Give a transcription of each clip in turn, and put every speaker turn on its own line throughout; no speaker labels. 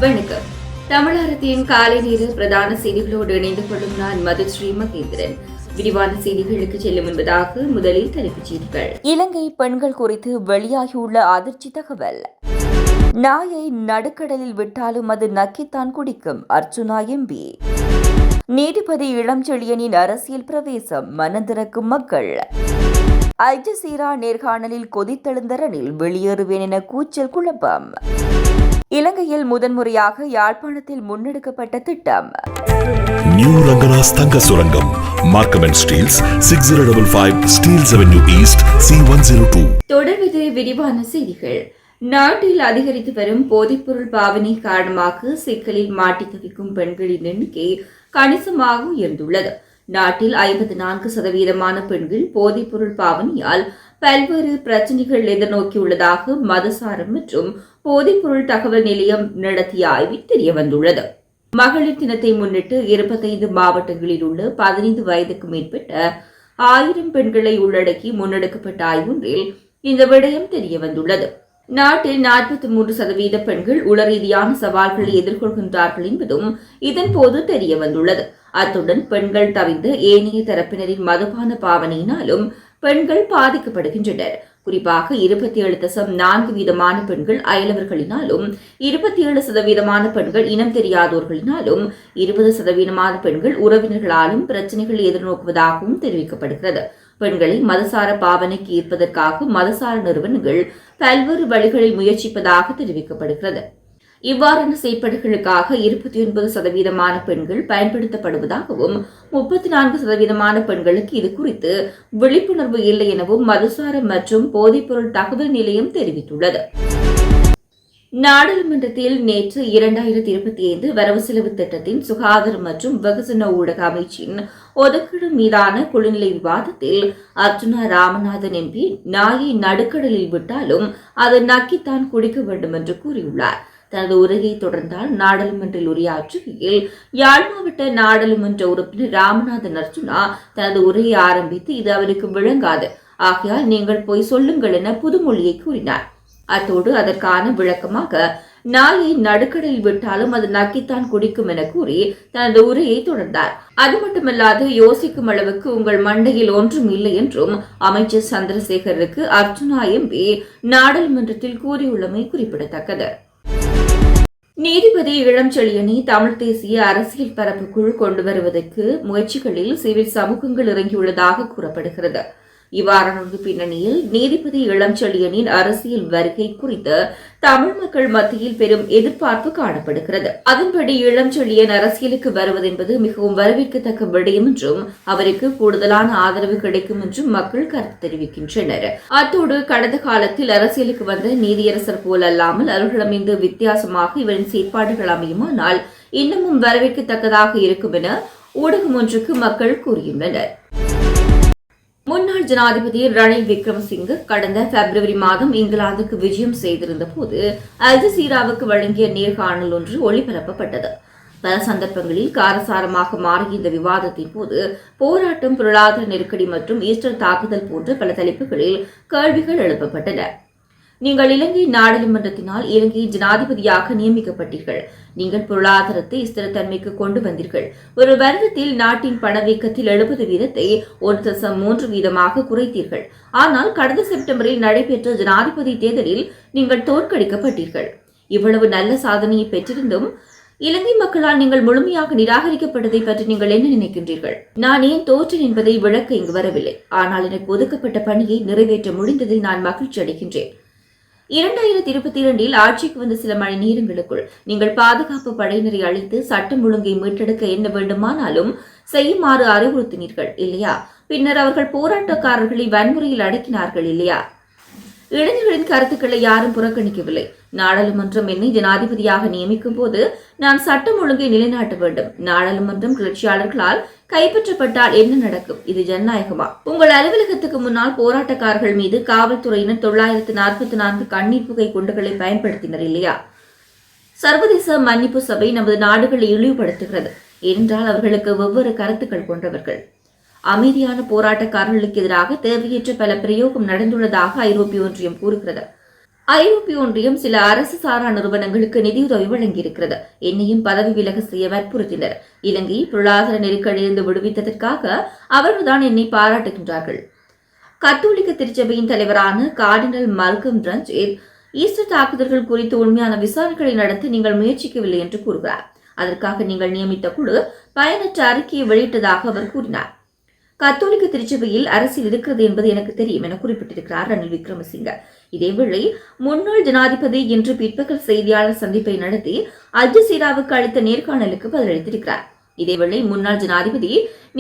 வணக்கம். தமிழகத்தின் காலை நேர பிரதான செய்திகளோடு இணைந்து கொள்ளும் நான் மதுஸ்ரீ மகேந்திரன். விரிவான செய்திகளுக்கு செல்லும் என்பதாக முதலில் தலைப்புச் செய்திகள். இலங்கை பெண்கள் குறித்து வெளியாகியுள்ள அதிர்ச்சி தகவல். நாயை நடுக்கடலில் விட்டாலும் அது நக்கித்தான் குடிக்கும். அர்ச்சுனா எம்பி. நீதிபதி இளஞ்செழியனின் அரசியல் பிரவேசம் மனந்திறக்கும் மக்கள். அல் ஜசீரா நேர்காணலில் கொதித்தெழுந்த ரணில் வெளியேறுவேன் என கூச்சல் குழப்பம். இலங்கையில் முதன்முறையாக யாழ்ப்பாணத்தில் முன்னெடுக்கப்பட்ட திட்டம்.
நியூ ரங்கராஸ் தங்க சுரங்கம் Markham and Steels 6055 Steels avenue east C102.
தொடர்வது விரிவான செய்திகள். நாட்டில் அதிகரித்து வரும் போதைப்பொருள் பாவனை காரணமாக சிக்கலில் மாட்டி தவிக்கும் பெண்களின் எண்ணிக்கை கணிசமாக உயர்ந்துள்ளது. நாட்டில் 54% பெண்கள் போதைப்பொருள் பாவனையால் பல்வேறு பிரச்சினைகள் எதிர்நோக்கியுள்ளதாக மதசாரம் மற்றும் போதைப்பொருள் தகவல் நிலையம் நடத்திய ஆய்வில் தெரியவந்துள்ளது. மகளிர் தினத்தை முன்னிட்டு 25 மாவட்டங்களில் உள்ள 15 வயதுக்கு மேற்பட்ட 1000 பெண்களை உள்ளடக்கி முன்னெடுக்கப்பட்ட ஆய்வொன்றில் இந்த விடயம் தெரியவந்துள்ளது. நாட்டில் 43% பெண்கள் உளரீதியான சவால்களை எதிர்கொள்கின்றார்கள் என்பதும் இதன்போது தெரியவந்துள்ளது. அத்துடன் பெண்கள் தவிர்ந்த ஏனைய தரப்பினரின் மதுபான பாவனையினாலும் பெண்கள் பாதிக்கப்படுகின்றனர். குறிப்பாக 27.4% பெண்கள் அயலவர்களினாலும், 27% பெண்கள் இனம் தெரியாதோர்களினாலும், 20% பெண்கள் உறவினர்களாலும் பிரச்சினைகள் எதிர்நோக்குவதாகவும் தெரிவிக்கப்படுகிறது. பெண்களை மதசார பாவனைக்கு ஈர்ப்பதற்காக மதசார நிறுவனங்கள் பல்வேறு வழிகளில் முயற்சிப்பதாக தெரிவிக்கப்படுகிறது. இவ்வாறான செயற்பாடுகளுக்காக 29% பெண்கள் பயன்படுத்தப்படுவதாகவும், 34% பெண்களுக்கு இது குறித்து விழிப்புணர்வு இல்லை எனவும் மதுசார மற்றும் போதைப்பொருள் தகவல் நிலையம் தெரிவித்துள்ளது. நாடாளுமன்றத்தில் நேற்று 2025 வரவு செலவு திட்டத்தின் சுகாதார மற்றும் வெகுஜன ஊடக அமைச்சின் ஒதுக்கீடு மீதான குழுநிலை விவாதத்தில் அர்ச்சுனா ராமநாதன் எம்பி நாயை நடுக்கடலில் விட்டாலும் அது நக்கித்தான் குடிக்க வேண்டும் என்று கூறியுள்ளார். தனது உரையை தொடர்ந்தால் நாடாளுமன்றில் உரையாற்றுகையில் யாழ் மாவட்ட நாடாளுமன்ற உறுப்பினர் ராமநாதன் அர்ச்சுனா தனது உரையை ஆரம்பித்து இது அவருக்கு விளங்காது, ஆகையால் நீங்கள் போய் சொல்லுங்கள் என புதுமொழியை கூறினார். அத்தோடு அதற்கான விளக்கமாக நாயை நடுக்கடலில் விட்டாலும் அது நக்கித்தான் குடிக்கும் என கூறி தனது உரையை தொடர்ந்தார். அது மட்டுமல்லாது யோசிக்கும் அளவுக்கு உங்கள் மண்டையில் ஒன்றும் இல்லை என்றும் அமைச்சர் சந்திரசேகருக்கு அர்ச்சுனா எம்பி நாடாளுமன்றத்தில் கூறியுள்ளமை குறிப்பிடத்தக்கது. நீதிபதி இளஞ்செழியனை தமிழ் தேசிய அரசியல் பரப்புக்குள் கொண்டு வருவதற்கு முயற்சிகளில் சிவில் சமூகங்கள் இறங்கியுள்ளதாக கூறப்படுகிறது. இவ்வாறான பின்னணியில் நீதிபதி இளஞ்செழியனின் அரசியல் வருகை குறித்து தமிழ் மக்கள் மத்தியில் பெரும் எதிர்பார்ப்பு காணப்படுகிறது. அதன்படி இளஞ்செழியன் அரசியலுக்கு வருவதென்பது மிகவும் வரவேற்கத்தக்க விடயம் என்றும் அவருக்கு கூடுதலான ஆதரவு கிடைக்கும் என்றும் மக்கள் கருத்து தெரிவிக்கின்றனர். அத்தோடு கடந்த காலத்தில் அரசியலுக்கு வந்த நீதியரசர் போல் அல்லாமல் அவர்களிடமிருந்து வித்தியாசமாக இவரின் செயற்பாடுகள் அமையுமானால் இன்னமும் வரவேற்கத்தக்கதாக இருக்கும் என ஊடகம் ஒன்றுக்கு மக்கள் கூறியுள்ளனர். முன்னாள் ஜனாதிபதி ரணில் விக்ரமசிங்கே கடந்த பிப்ரவரி மாதம் இங்கிலாந்துக்கு விஜயம் செய்திருந்த போது அல் ஜசீராவுக்கு வழங்கிய நேர்காணல் ஒன்று ஒளிபரப்பப்பட்டது. பல சந்தர்ப்பங்களில் காரசாரமாக மாறிய இந்த விவாதத்தின் போது போராட்டம், பொருளாதார நெருக்கடி மற்றும் ஈஸ்டர் தாக்குதல் போன்ற பல தலைப்புகளில் கேள்விகள் எழுப்பப்பட்டன. நீங்கள் இலங்கை நாடாளுமன்றத்தினால் இலங்கையின் ஜனாதிபதியாக நியமிக்கப்பட்டீர்கள். நீங்கள் பொருளாதாரத்தை ஸ்திரத்தன்மைக்கு கொண்டு வந்தீர்கள். ஒரு வருடத்தில் நாட்டின் பணவீக்கத்தில் 70% 1.3% குறைத்தீர்கள். ஆனால் கடந்த செப்டம்பரில் நடைபெற்ற ஜனாதிபதி தேர்தலில் நீங்கள் தோற்கடிக்கப்பட்டீர்கள். இவ்வளவு நல்ல சாதனையை பெற்றிருந்தும் இலங்கை மக்களால் நீங்கள் முழுமையாக நிராகரிக்கப்பட்டதை பற்றி நீங்கள் என்ன நினைக்கின்றீர்கள்? நான் ஏன் தோற்றேன் என்பதை விளக்க இங்கு வரவில்லை. ஆனால் எனக்கு ஒதுக்கப்பட்ட பணியை நிறைவேற்ற முடிந்ததில் நான் மகிழ்ச்சி அடைகின்றேன். 2022 ஆட்சிக்கு வந்த சில மணி நேரங்களுக்குள் நீங்கள் பாதுகாப்பு படையினரை அழித்து சட்டம் ஒழுங்கை மீட்டெடுக்க என்ன வேண்டுமானாலும் செய்யுமாறு அறிவுறுத்தினீர்கள் இல்லையா? பின்னர் அவர்கள் போராட்டக்காரர்களை வன்முறையில் அடக்கினார்கள் இல்லையா? இளைஞர்களின் கருத்துக்களை யாரும் புறக்கணிக்கவில்லை. நாடாளுமன்றம் என்னை ஜனாதிபதியாக நியமிக்கும் போது நான் சட்டம் ஒழுங்கை நிலைநாட்ட வேண்டும். நாடாளுமன்றம் கிளர்ச்சியாளர்களால் கைப்பற்றப்பட்டால் என்ன நடக்கும்? இது ஜனநாயகமா? உங்கள் அலுவலகத்துக்கு முன்னால் போராட்டக்காரர்கள் மீது காவல்துறையினர் 944 கண்ணீர் புகை குண்டுகளை பயன்படுத்தினர் இல்லையா? சர்வதேச மன்னிப்பு சபை நமது நாடுகளை இழிவுபடுத்துகிறது. ஏனென்றால் அவர்களுக்கு வெவ்வேறு கருத்துக்கள் கொண்டவர்கள். அமைதியான போராட்டக்காரர்களுக்கு எதிராக தேவையற்ற பல பிரயோகம் நடந்துள்ளதாக ஐரோப்பிய ஒன்றியம் கூறுகிறது. ஐரோப்பிய ஒன்றியம் சில அரசு சாரா நிறுவனங்களுக்கு நிதியுதவி வழங்கியிருக்கிறது. என்னையும் பதவி விலக செய்ய வற்புறுத்தினர். இலங்கை பொருளாதார நெருக்கடியிலிருந்து விடுவித்ததற்காக அவர்கள்தான் என்னை பாராட்டுகின்றார்கள். கத்தோலிக்க திருச்சபையின் தலைவரான கார்டினல் மால்கம் ரஞ்சித் ஈஸ்டர் தாக்குதல்கள் குறித்து உண்மையான விசாரணைகளை நடத்த நீங்கள் முயற்சிக்கவில்லை என்று கூறுகிறார். அதற்காக நீங்கள் நியமித்த குழு பயனற்ற அறிக்கையை வெளியிட்டதாக அவர் கூறினார். கத்தோலிக்க திருச்சபையில் அரசியல் இருக்கிறது என்பது எனக்கு தெரியும் என குறிப்பிட்டிருக்கிறார் ரணில் விக்ரமசிங்க. இதேவேளை முன்னாள் ஜனாதிபதி இன்று பிற்பகல் செய்தியாளர் சந்திப்பை நடத்தி அல் ஜசீராவுக்கு அளித்த நேர்காணலுக்கு பதிலளித்திருக்கிறார். இதேவேளை முன்னாள் ஜனாதிபதி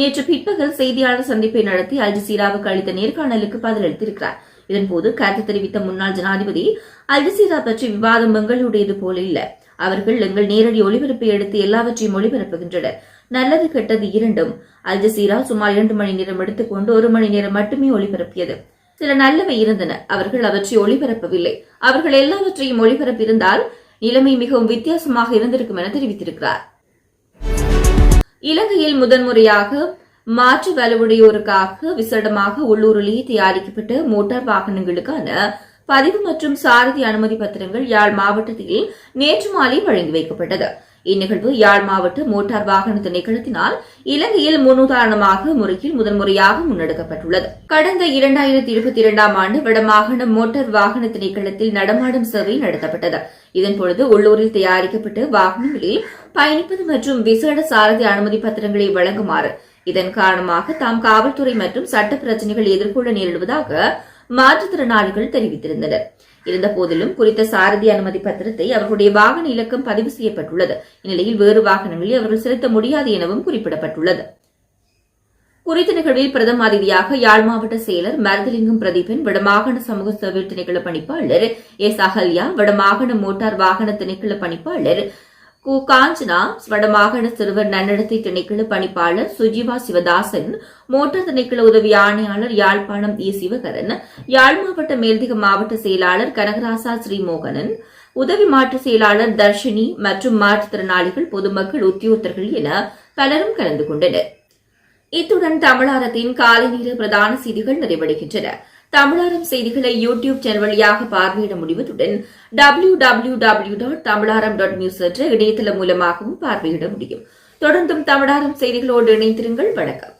நேற்று பிற்பகல் செய்தியாளர் சந்திப்பை நடத்தி அல் ஜசீராவுக்கு அளித்த நேர்காணலுக்கு பதிலளித்திருக்கிறார். இதன்போது கருத்து தெரிவித்த முன்னாள் ஜனாதிபதி அல் ஜசீரா பற்றி விவாதம் எங்களுடையது போல இல்ல. அவர்கள் எங்கள் நேரடி ஒளிபரப்பை எடுத்து எல்லாவற்றையும் ஒளிபரப்புகின்றனர். நல்லது கெட்டது இரண்டும். அல் ஜசீரா சுமார் 2 மணி நேரம் எடுத்துக்கொண்டு 1 மணி நேரம் மட்டுமே ஒளிபரப்பியது. சில நல்லவை இருந்தன. அவர்கள் அவற்றை ஒளிபரப்பவில்லை. அவர்கள் எல்லாவற்றையும் ஒளிபரப்பியிருந்தால் நிலைமை மிகவும் வித்தியாசமாக இருந்திருக்கும் என தெரிவித்திருக்கிறார். இலங்கையில் முதன்முறையாக மாற்று வலுவுடையோருக்காக விசேடமாக உள்ளூரிலேயே தயாரிக்கப்பட்ட மோட்டார் வாகனங்களுக்கான பதிவு மற்றும் சாரதி அனுமதி பத்திரங்கள் யாழ் மாவட்டத்தில் நேற்று மாலை வழங்கி வைக்கப்பட்டது. இந்நிகழ்வு யாழ் மாவட்ட மோட்டார் வாகன திணைக்களத்தினால் இலங்கையில் முன்னுதாரணமாக முறையில் முதன்முறையாக முன்னெடுக்கப்பட்டுள்ளது. கடந்த 2022 ஆண்டு வடமாகாண மோட்டார் வாகன திணைக்களத்தில் நடமாடும் சேவை நடத்தப்பட்டது. இதன்பொழுது உள்ளூரில் தயாரிக்கப்பட்ட வாகனங்களில் பயணிப்பது மற்றும் விசேட சாரதி அனுமதி பத்திரங்களை வழங்குமாறு இதன் காரணமாக தாம் காவல்துறை மற்றும் சட்ட பிரச்சினைகள் எதிர்கொள்ள நேரிடுவதாக மாற்றுத்திறனாளிகள் தெரிவித்திருந்தனர். இருந்தபோதிலும் குறித்த சாரதி அனுமதி பத்திரத்தை அவர்களுடைய வாகன இலக்கம் பதிவு செய்யப்பட்டுள்ளது. இந்நிலையில் வேறு வாகனங்களில் அவர்கள் செலுத்த முடியாது எனவும் குறிப்பிடப்பட்டுள்ளது. குறித்த நிகழ்வில் பிரதம அதிதியாக யாழ் மாவட்ட செயலர் மருதலிங்கம் பிரதீபன், வடமாகாண சமூக சேவை திணைக்கள பணிப்பாளர் எஸ் அகல்யா, வடமாகாண மோட்டார் வாகன திணைக்கள பணிப்பாளர் கு காஞ்சனா, வடமாகாண சிறுவர் நன்னடத்தை திணைக்கள பணிப்பாளர் சுஜீவா சிவதாசன், மோட்டார் திணைக்கள உதவி ஆணையாளர் யாழ்ப்பாணம் இ சிவகரன், யாழ் மாவட்ட மேல்திக மாவட்ட செயலாளர் கனகராசா ஸ்ரீமோகனன், உதவி மாற்று செயலாளர் தர்ஷினி மற்றும் மாற்றுத்திறனாளிகள், பொதுமக்கள், உத்தியோகத்தர்கள் என பலரும் கலந்து கொண்டனர். இத்துடன் தமிழாரத்தின் காலை நேர பிரதான செய்திகள் நிறைவடைகின்றன. தமிழாரம் செய்திகளை யூடியூப் சேனல் வழியாக பார்வையிட முடிவதுடன் www.tamilaram.news என்ற இணையதளம் மூலமாகவும் பார்வையிட முடியும். தொடர்ந்தும் தமிழாரம் செய்திகளோடு இணைந்திருங்கள். வணக்கம்.